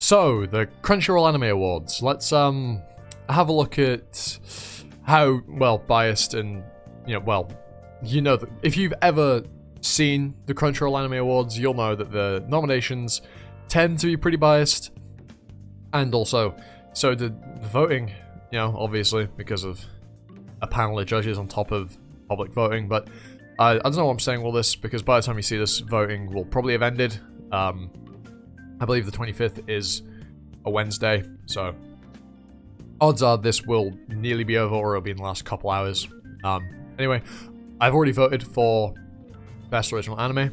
So, the Crunchyroll Anime Awards. Let's have a look at how, well, biased and, that if you've ever seen the Crunchyroll Anime Awards, you'll know that the nominations tend to be pretty biased. And also, so the voting, obviously, because of a panel of judges on top of public voting. But I don't know what I'm saying all this, because by the time you see this, voting will probably have ended. I believe the 25th is a Wednesday, so odds are this will nearly be over, or it'll be in the last couple hours. Anyway, I've already voted for Best Original Anime,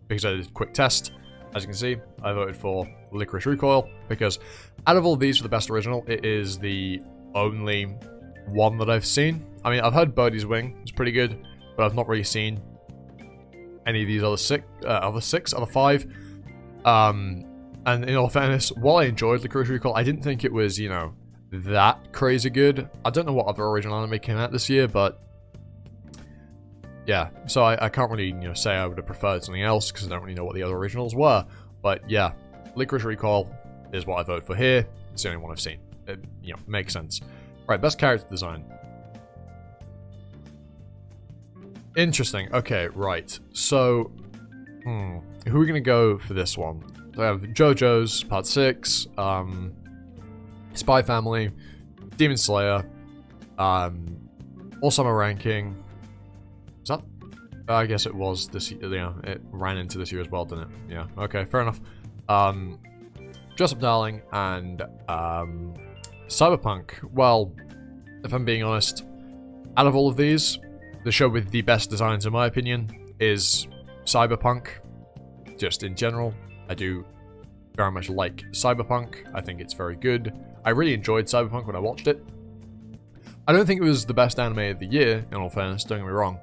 because I did a quick test. As you can see, I voted for Licorice Recoil, because out of all these for the Best Original, it is the only one that I've seen. I mean, I've heard Birdie's Wing, it's pretty good, but I've not really seen any of these other five. And in all fairness, while I enjoyed Licorice Recoil, I didn't think it was, that crazy good. I don't know what other original anime came out this year, but yeah, so I can't really, say I would have preferred something else, because I don't really know what the other originals were. But yeah, Licorice Recoil is what I voted for here. It's the only one I've seen. It, makes sense. Right, best character design. Interesting. Okay, right. So, who are we going to go for this one? So I have JoJo's Part 6, Spy Family, Demon Slayer, All Summer Ranking. Is that? I guess it was this year. It ran into this year as well, didn't it? Yeah, okay, fair enough. Dress Up Darling and Cyberpunk. Well, if I'm being honest, out of all of these, the show with the best designs, in my opinion, is Cyberpunk. Just in general, I do very much like Cyberpunk. I think it's very good. I really enjoyed Cyberpunk when I watched it. I don't think it was the best anime of the year, in all fairness, don't get me wrong.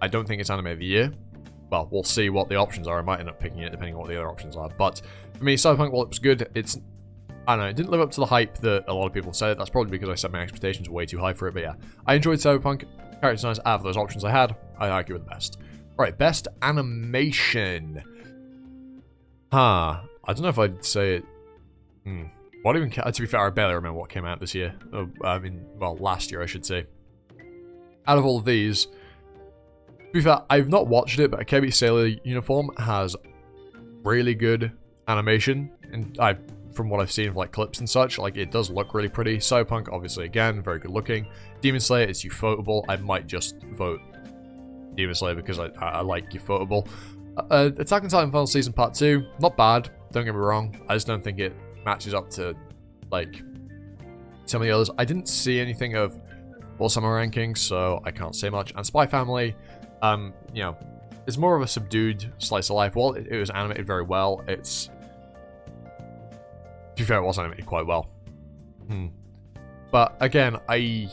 I don't think it's anime of the year. Well, we'll see what the options are. I might end up picking it depending on what the other options are. But for me, Cyberpunk, while it was good, I don't know, it didn't live up to the hype that a lot of people said. That's probably because I set my expectations way too high for it. But yeah, I enjoyed Cyberpunk. Character designs, out of those options I had, I argue with the best. Right, best animation. I don't know if I'd say it. What even? To be fair, I barely remember what came out this year. Last year, I should say. Out of all of these, to be fair, I've not watched it, but Akebi Sailor Uniform has really good animation, and from what I've seen of clips and such, it does look really pretty. Cyberpunk, obviously, again, very good looking. Demon Slayer is ufotable. I might just vote Demon Slayer because I like ufotable. Attack on Titan Final Season Part 2, not bad, don't get me wrong. I just don't think it matches up to, some of the others. I didn't see anything of All Summer Ranking, so I can't say much. And Spy Family, it's more of a subdued slice of life. While it was animated very well, to be fair, it was animated quite well. But again, I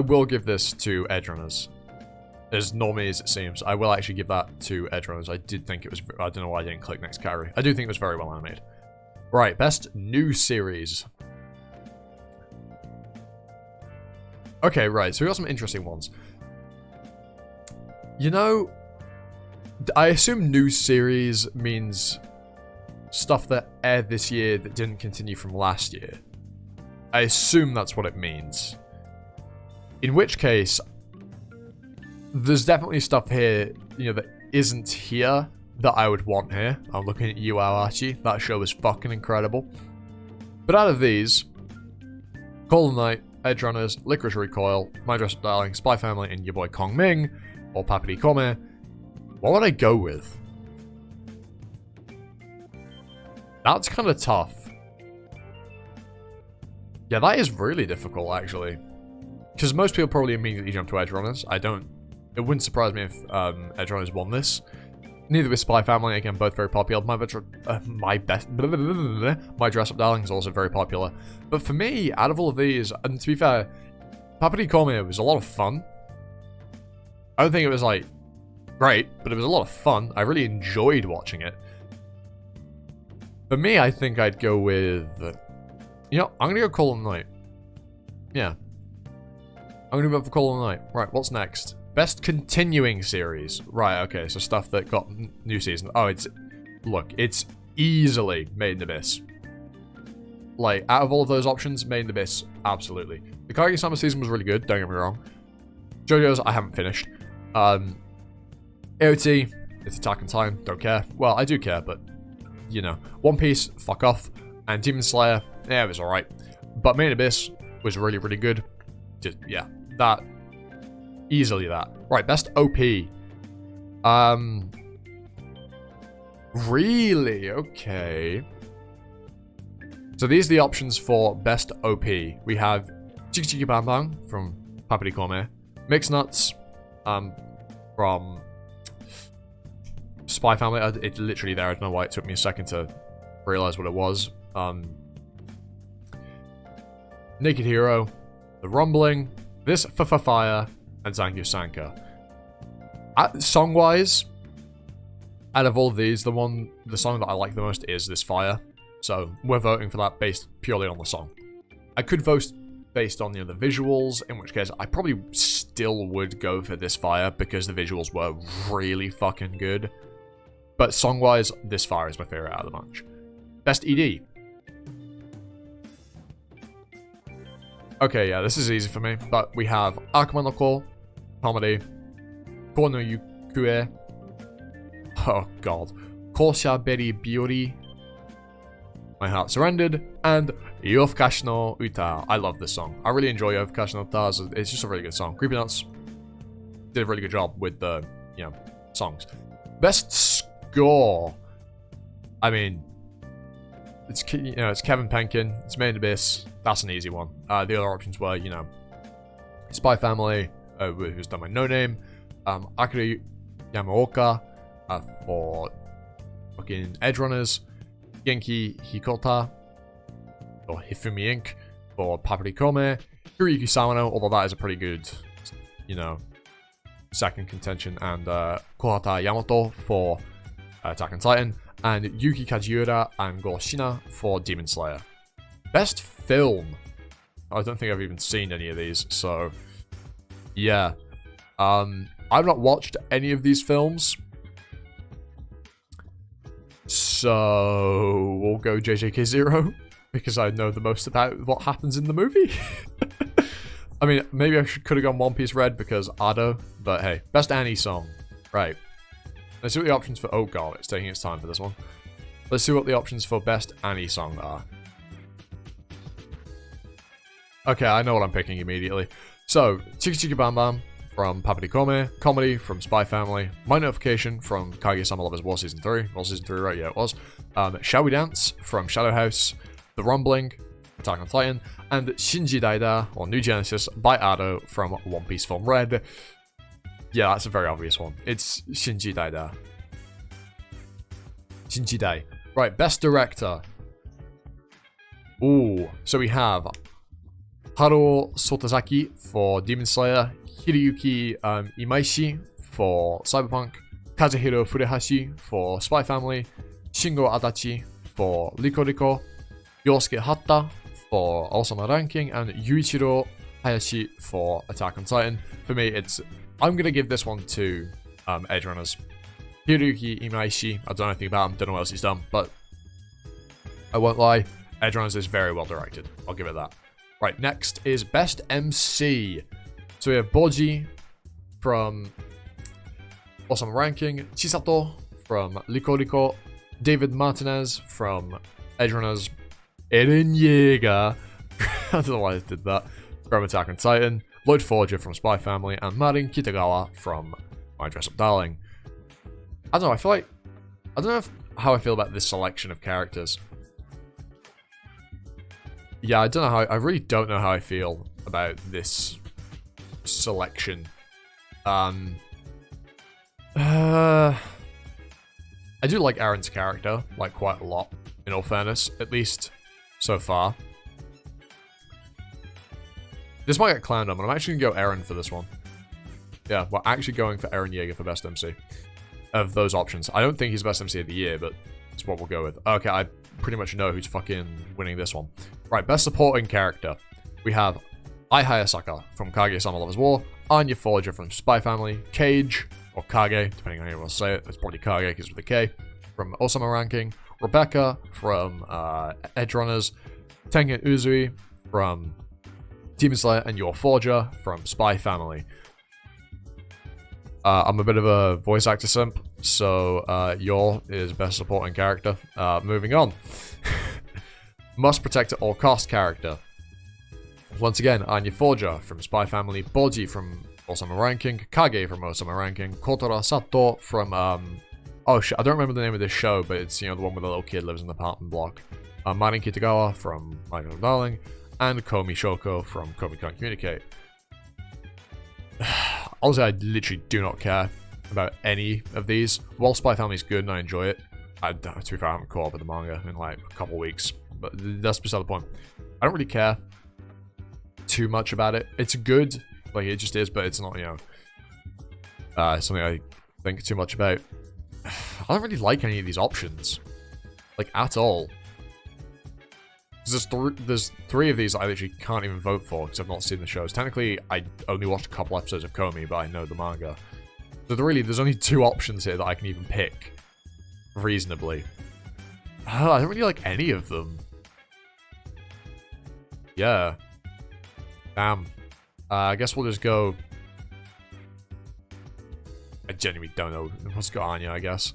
will give this to Edgerunners. As normally as it seems, I will actually give that to Edgerunners. I did think it was, I don't know why I didn't click next category. I do think it was very well animated. Right, best new series. Okay, right, so we got some interesting ones. I assume new series means stuff that aired this year that didn't continue from last year. I assume that's what it means. In which case, there's definitely stuff here, that isn't here that I would want here. I'm looking at you, Aoachi. That show is fucking incredible. But out of these, Call of the Night, Edgerunners, Licorice Recoil, My Dress Up Darling, Spy Family, and your boy Kong Ming, or Papiri Kome, what would I go with? That's kind of tough. Yeah, that is really difficult, actually. Because most people probably immediately jump to Edgerunners. It wouldn't surprise me if Edgerunners won this. Neither with Spy Family, again, both very popular. My Dress Up Darling is also very popular. But for me, out of all of these, and to be fair, Papiri Kome was a lot of fun. I don't think it was, great, but it was a lot of fun. I really enjoyed watching it. For me, I think I'd go with... I'm going to go Call of the Night. Yeah. I'm going to go for Call of the Night. Right, what's next? Best continuing series. Right, okay, so stuff that got new season. Oh, it's easily Made in Abyss. Like, out of all of those options, Made in Abyss, absolutely. The Kaguya-sama season was really good, don't get me wrong. JoJo's, I haven't finished. AOT, it's Attack on Titan, don't care. Well, I do care, but, you know. One Piece, fuck off. And Demon Slayer, yeah, it was alright. But Made in Abyss was really, really good. Just, yeah, that. Easily that. Right, best OP. Really? Okay. So these are the options for best OP. We have Chiki Chiki Bang Bang from Paprikome, Mixed Nuts from Spy Family. It's literally there. I don't know why it took me a second to realize what it was. Naked Hero, The Rumbling, This Fire, and Zankyo Sanka. Song-wise, out of all of these, the song that I like the most is This Fire. So we're voting for that based purely on the song. I could vote based on the visuals, in which case I probably still would go for This Fire because the visuals were really fucking good. But song-wise, This Fire is my favorite out of the bunch. Best ED. Okay, yeah, this is easy for me, but we have Akuma no Ko, comedy, Ko no Yukue, oh god, Koshaberi Biori, My Heart Surrendered, and Yofukashi no Uta. I love this song. I really enjoy Yofukashi no Uta. It's just a really good song. Creepy Nuts did a really good job with the, songs. Best score. I mean, it's Kevin Penkin. It's Made in Abyss. That's an easy one. The other options were, Spy Family, who's done by No Name, Akira Yamaoka for fucking Edge Runners, Genki Hikota or Hifumi Inc. for Paprikome, Hiroyuki Sawano, although that is a pretty good, second contention, and Kohata Yamato for Attack on Titan, and Yuki Kajiura and Go Shina for Demon Slayer. Best film. I don't think I've even seen any of these, so yeah. I've not watched any of these films, so we'll go JJK0 because I know the most about what happens in the movie. I mean, maybe I could have gone One Piece Red because Ado, but hey, best Annie song. Right. Let's see what the options for. Oh god, it's taking its time for this one. Let's see what the options for best Annie song are. Okay, I know what I'm picking immediately. So, Chiki Chiki Bam Bam from Paprikome, Comedy from Spy Family, My Notification from Kaguya-sama Lovers War Season 3. War Season 3, right? Yeah, it was. Shall We Dance from Shadow House, The Rumbling, Attack on Titan, and Shinji Daida, or New Genesis, by Ado from One Piece Film Red. Yeah, that's a very obvious one. It's Shinji Daida. Shinji Dai. Right, Best Director. Ooh, so we have Haruo Sotazaki for Demon Slayer, Hiroyuki Imaishi for Cyberpunk, Kazuhiro Furuhashi for Spy Family, Shingo Adachi for Rico Rico, Yosuke Hatta for Osama Ranking, and Yuichiro Hayashi for Attack on Titan. For me, I'm going to give this one to Edge Runners. Hiroyuki Imaishi, I don't know anything about him, don't know what else he's done, but I won't lie, Edge Runners is very well directed. I'll give it that. Right, next is Best MC. So we have Boji from Osama Ranking, Chisato from Rico Rico, David Martinez from Edge Runners, Eren Yeager, I don't know why I did that, from Attack on Titan, Lloyd Forger from Spy Family, and Marin Kitagawa from My Dress Up Darling. I don't know, I don't know how I feel about this selection of characters. Yeah, I really don't know how I feel about this selection. I do like Eren's character, like, quite a lot, in all fairness, at least so far. This might get clowned on, but I'm actually going to go Eren for this one. Yeah, we're actually going for Eren Yeager for Best MC. Of those options. I don't think he's Best MC of the year, but it's what we'll go with. Okay, I pretty much know who's fucking winning this one. Right, Best Supporting Character. We have Ai Hayasaka from Kaguya-sama Lovers War, Anya Forger from Spy Family, Cage, or Kage, depending on how you want to say it. It's probably Kage because with a K, from Osama Ranking, Rebecca from Edge Runners, Tengen Uzui from Demon Slayer, and Your Forger from Spy Family. I'm a bit of a voice actor simp, so Yor is best supporting character. Moving on. Must protect at all cost character. Once again, Anya Forger from Spy Family, Boji from Osama Ranking, Kage from Osama Ranking, Kotora Sato from, oh shit, I don't remember the name of this show, but it's, you know, the one where the little kid lives in the apartment block. Marin Kitagawa from My Little Darling, and Komi Shoko from Komi Can't Communicate. Honestly, I literally do not care about any of these. While Spy Family is good and I enjoy it, to be fair, I haven't caught up with the manga in like a couple weeks, but that's beside the point. I don't really care too much about it. It's good, like it just is, but it's not, you know, something I think too much about. I don't really like any of these options, like at all. There's three of these I literally can't even vote for because I've not seen the shows. Technically, I only watched a couple episodes of Komi, but I know the manga. So there's only 2 options here that I can even pick reasonably. I don't really like any of them. Yeah. Damn. I guess we'll just go... I genuinely don't know. Let's go Anya, I guess.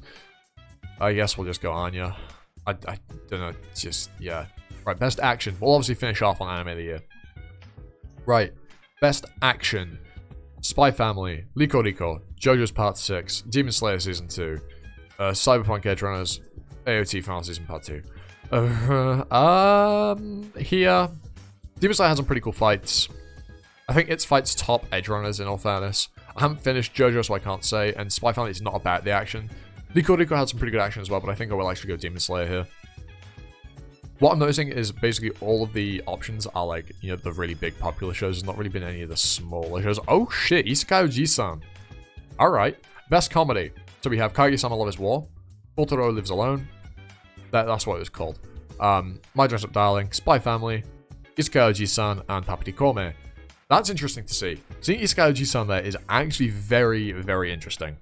I guess we'll just go Anya. I don't know. Just, yeah. Right, best action. We'll obviously finish off on Anime of the Year. Right. Best action. Spy Family, Liko Liko, JoJo's Part 6, Demon Slayer Season 2, Cyberpunk Edge Runners, AOT Final Season Part 2. Here, Demon Slayer has some pretty cool fights. I think its fights top Edge Runners, in all fairness. I haven't finished JoJo, so I can't say, and Spy Family is not about the action. Liko Liko had some pretty good action as well, but I think I will actually go Demon Slayer here. What I'm noticing is basically all of the options are like, you know, the really big popular shows. There's not really been any of the smaller shows. Oh shit, Isekai Oji-san. Alright. Best comedy. So we have Kaguya-sama Love is War, Totoro Lives Alone. That's what it was called. My Dress Up Darling, Spy Family, Isekai Oji-san, and Papiti Kome. That's interesting to see. Seeing Isekai Oji-san there is actually very, very interesting.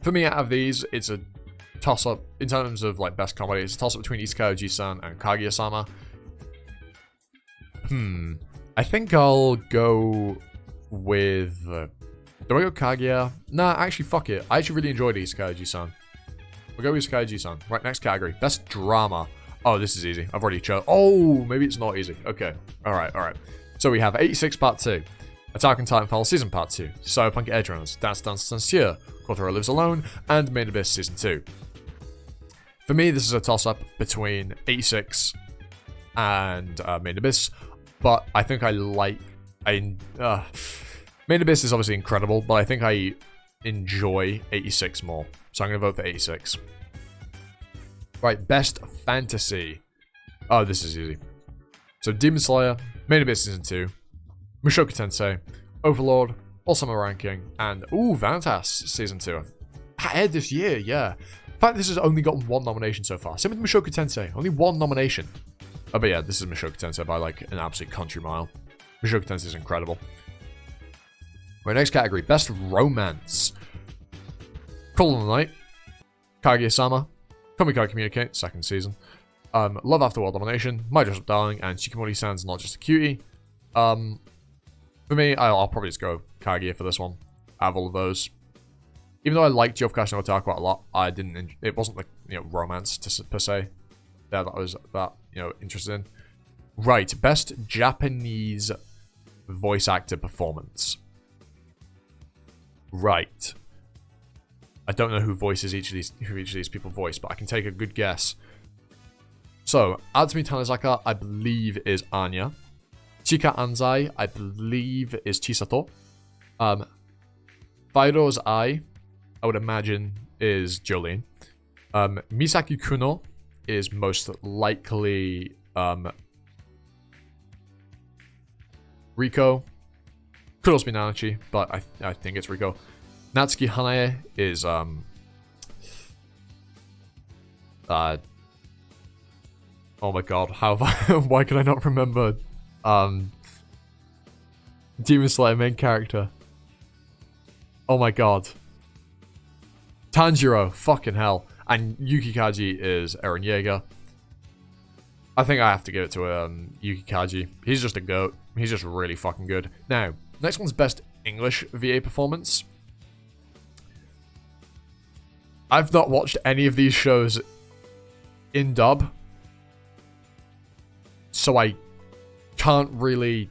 For me, out of these, it's a toss-up in terms of like best comedy. It's a toss-up between Isekai Oji-san and Kaguya-sama. I think I'll go with... do I go Kaguya? Nah, actually, fuck it. I actually really enjoyed Isekai Oji-san. We'll go with Isekai Oji-san. Right, next category. Best drama. Oh, this is easy. I've already chosen. Oh, maybe it's not easy. Okay. Alright, alright. So we have 86 Part 2. Attack on Titan Final Season Part 2. Cyberpunk Edge Runners. Dance Dance Sincere. Kotaro Lives Alone. And Main Abyss Season 2. For me, this is a toss-up between 86 and Main Abyss, but I think I like... Main Abyss is obviously incredible, but I think I enjoy 86 more, so I'm going to vote for 86. Right, Best Fantasy. Oh, this is easy. So Demon Slayer, Main Abyss Season 2, Mushoku Tensei, Overlord, All-Summer Ranking, and, Vanitas Season 2. That aired this year, yeah. In fact, this has only gotten 1 nomination so far. Same with Mushoku Tensei. Only 1 nomination. Oh, but yeah, this is Mushoku Tensei by, like, an absolute country mile. Mushoku Tensei is incredible. Right, next category. Best Romance. Call of the Night. Kaguya-sama. Komi Can't Communicate, 2nd season. Love After World Domination. My Dress Up Darling. And Shikimori-san's Not Just a Cutie. For me, I'll probably just go Kaguya for this one. Out of all of those. Even though I liked Yofukashi no Otaku quite a lot, I didn't. It wasn't like, you know, romance per se. That I was that, you know, interested in. Right, best Japanese voice actor performance. Right. I don't know who each of these people voice, but I can take a good guess. So, Atsumi Tanizaka, I believe, is Anya. Chika Anzai, I believe, is Chisato. Fairo's Ai, I would imagine, is Jolene. Misaki Kuno is most likely Riko. Could also be Nanachi, but I think it's Riko. Natsuki Hanae is oh my god, why could I not remember Demon Slayer main character? Oh my god. Tanjiro, fucking hell. And Yuki Kaji is Eren Yeager. I think I have to give it to Yuki Kaji. He's just a goat. He's just really fucking good. Now, next one's best English VA performance. I've not watched any of these shows in dub, so I can't really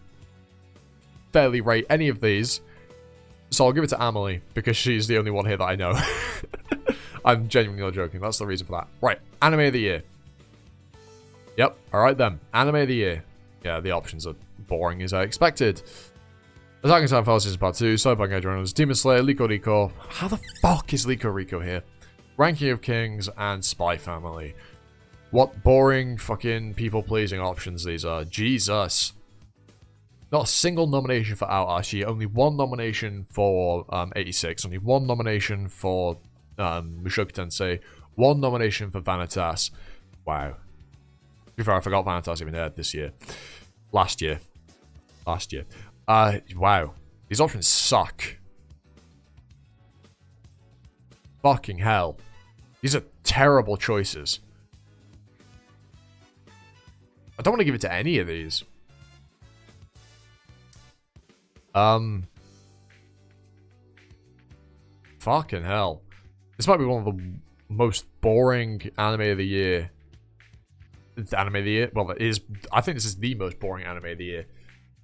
fairly rate any of these. So I'll give it to Amelie, because she's the only one here that I know. I'm genuinely not joking. That's the reason for that. Right, Anime of the Year. Yep, alright then. Anime of the Year. Yeah, the options are boring as I expected. Attack on Titan Fall Season Part 2, Cyberpunk Edge Runners, Demon Slayer, Liko Rico. How the fuck is Liko Rico here? Ranking of Kings, and Spy Family. What boring fucking people-pleasing options these are. Jesus. Not a single nomination for Aoashi, only one nomination for 86, only one nomination for Mushoku Tensei, one nomination for Vanitas. Wow. To be fair, I forgot Vanitas even aired this year. Last year. Wow. These options suck. Fucking hell. These are terrible choices. I don't want to give it to any of these. Fucking hell. This might be one of the most boring anime of the year. Anime of the year? Well, it is. I think this is the most boring anime of the year.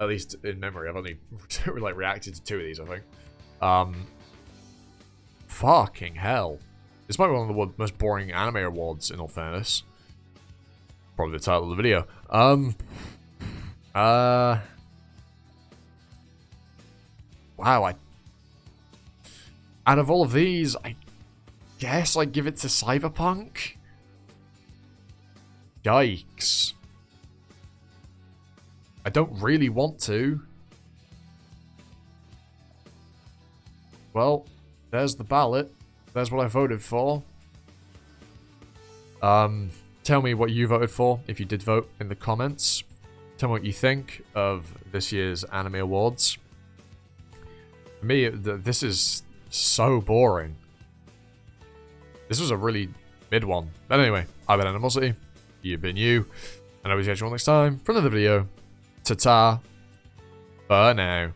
At least in memory. I've only like reacted to 2 of these, I think. Fucking hell. This might be one of the most boring anime awards, in all fairness. Probably the title of the video. Wow, out of all of these, I guess I give it to Cyberpunk. Yikes. I don't really want to. Well, there's the ballot. There's what I voted for. Tell me what you voted for, if you did vote, in the comments. Tell me what you think of this year's anime awards. For me, this is so boring. This was a really mid one. But anyway, I've been Animosity. You've been you. And I will see you all next time for another video. Ta-ta. For now.